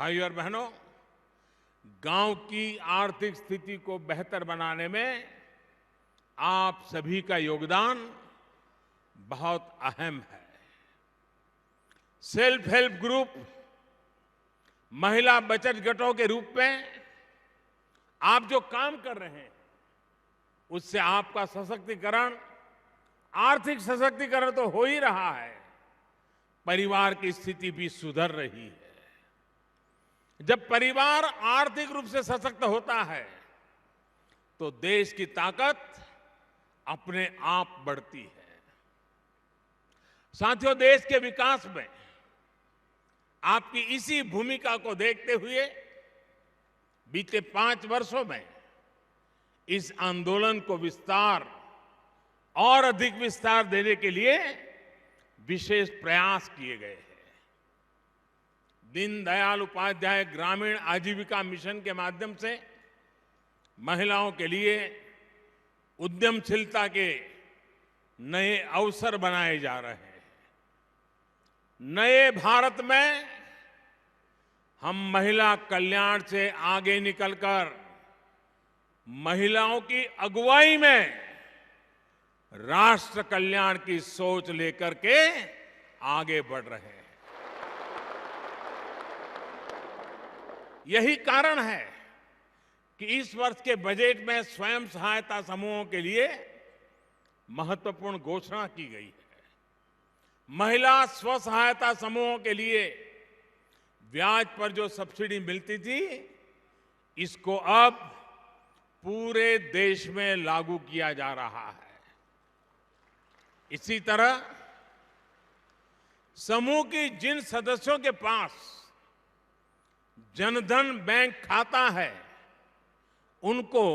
भाइयों और बहनों, गांव की आर्थिक स्थिति को बेहतर बनाने में आप सभी का योगदान बहुत अहम है। सेल्फ हेल्प ग्रुप, महिला बचत गठों के रूप में आप जो काम कर रहे हैं, उससे आपका सशक्तिकरण, आर्थिक सशक्तिकरण तो हो ही रहा है, परिवार की स्थिति भी सुधर रही है। जब परिवार आर्थिक रूप से सशक्त होता है तो देश की ताकत अपने आप बढ़ती है। साथियों, देश के विकास में आपकी इसी भूमिका को देखते हुए बीते 5 वर्षों में इस आंदोलन को विस्तार और अधिक विस्तार देने के लिए विशेष प्रयास किए गए हैं। दीनदयाल उपाध्याय ग्रामीण आजीविका मिशन के माध्यम से महिलाओं के लिए उद्यमशीलता के नए अवसर बनाए जा रहे हैं। नए भारत में हम महिला कल्याण से आगे निकलकर महिलाओं की अगुवाई में राष्ट्र कल्याण की सोच लेकर के आगे बढ़ रहे हैं। यही कारण है कि इस वर्ष के बजट में स्वयं सहायता समूहों के लिए महत्वपूर्ण घोषणा की गई है। महिला स्व सहायता समूहों के लिए ब्याज पर जो सब्सिडी मिलती थी, इसको अब पूरे देश में लागू किया जा रहा है। इसी तरह समूह की जिन सदस्यों के पास जनधन बैंक खाता है, उनको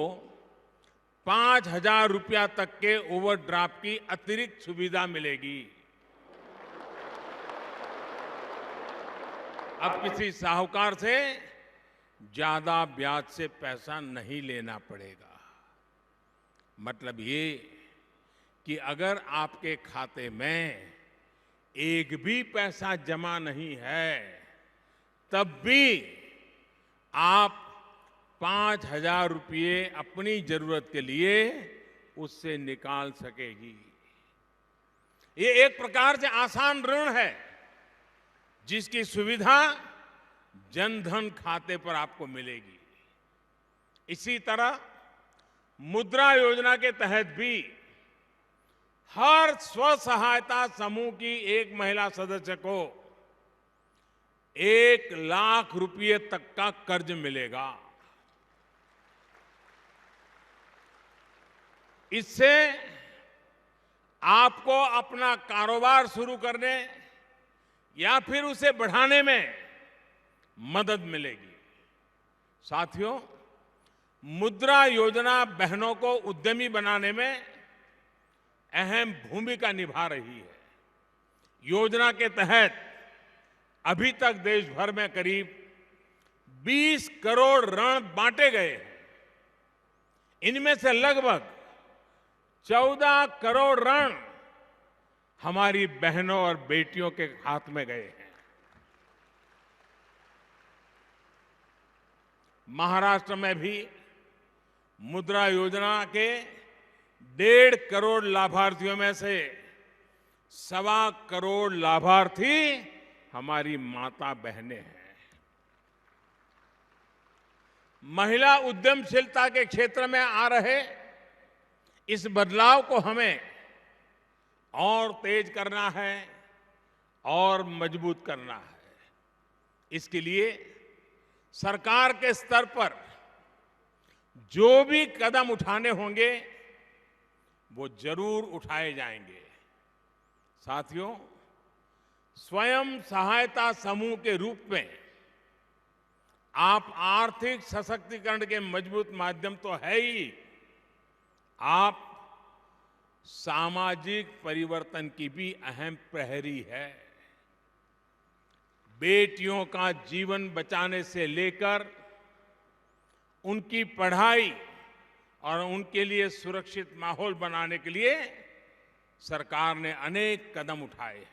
5,000 रुपया तक के ओवरड्राफ्ट की अतिरिक्त सुविधा मिलेगी। अब किसी साहूकार से ज्यादा ब्याज से पैसा नहीं लेना पड़ेगा। मतलब ये कि अगर आपके खाते में एक भी पैसा जमा नहीं है, तब भी आप 5,000 रुपये अपनी जरूरत के लिए उससे निकाल सकेगी। ये एक प्रकार से आसान ऋण है, जिसकी सुविधा जनधन खाते पर आपको मिलेगी। इसी तरह मुद्रा योजना के तहत भी हर स्व सहायता समूह की एक महिला सदस्य को 1 लाख रुपये तक का कर्ज मिलेगा। इससे आपको अपना कारोबार शुरू करने या फिर उसे बढ़ाने में मदद मिलेगी। साथियों, मुद्रा योजना बहनों को उद्यमी बनाने में अहम भूमिका निभा रही है। योजना के तहत अभी तक देश भर में करीब 20 करोड़ ऋण बांटे गए हैं। इनमें से लगभग 14 करोड़ ऋण हमारी बहनों और बेटियों के हाथ में गए हैं। महाराष्ट्र में भी मुद्रा योजना के 1.5 करोड़ लाभार्थियों में से 1.25 करोड़ लाभार्थी हमारी माता बहनें हैं। महिला उद्यमशीलता के क्षेत्र में आ रहे इस बदलाव को हमें और तेज करना है और मजबूत करना है। इसके लिए सरकार के स्तर पर जो भी कदम उठाने होंगे, वो जरूर उठाए जाएंगे। साथियों, स्वयं सहायता समूह के रूप में आप आर्थिक सशक्तिकरण के मजबूत माध्यम तो है ही, आप सामाजिक परिवर्तन की भी अहम प्रहरी है। बेटियों का जीवन बचाने से लेकर उनकी पढ़ाई और उनके लिए सुरक्षित माहौल बनाने के लिए सरकार ने अनेक कदम उठाए हैं।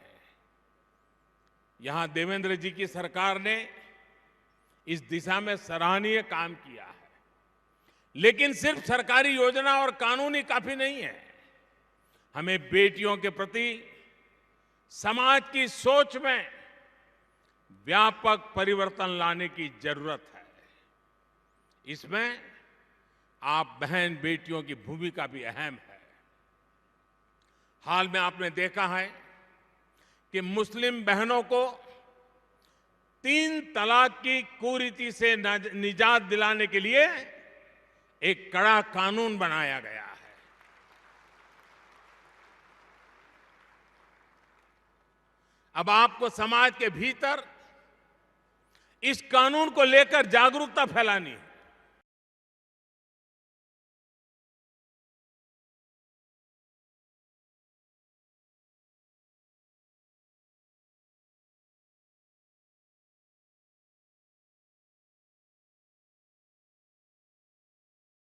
यहां देवेंद्र जी की सरकार ने इस दिशा में सराहनीय काम किया है। लेकिन सिर्फ सरकारी योजना और कानून ही काफी नहीं है। हमें बेटियों के प्रति समाज की सोच में व्यापक परिवर्तन लाने की जरूरत है। इसमें आप बहन बेटियों की भूमिका भी अहम है। हाल में आपने देखा है कि मुस्लिम बहनों को 3 तलाक की कुरीति से निजात दिलाने के लिए एक कड़ा कानून बनाया गया है। अब आपको समाज के भीतर इस कानून को लेकर जागरूकता फैलानी है।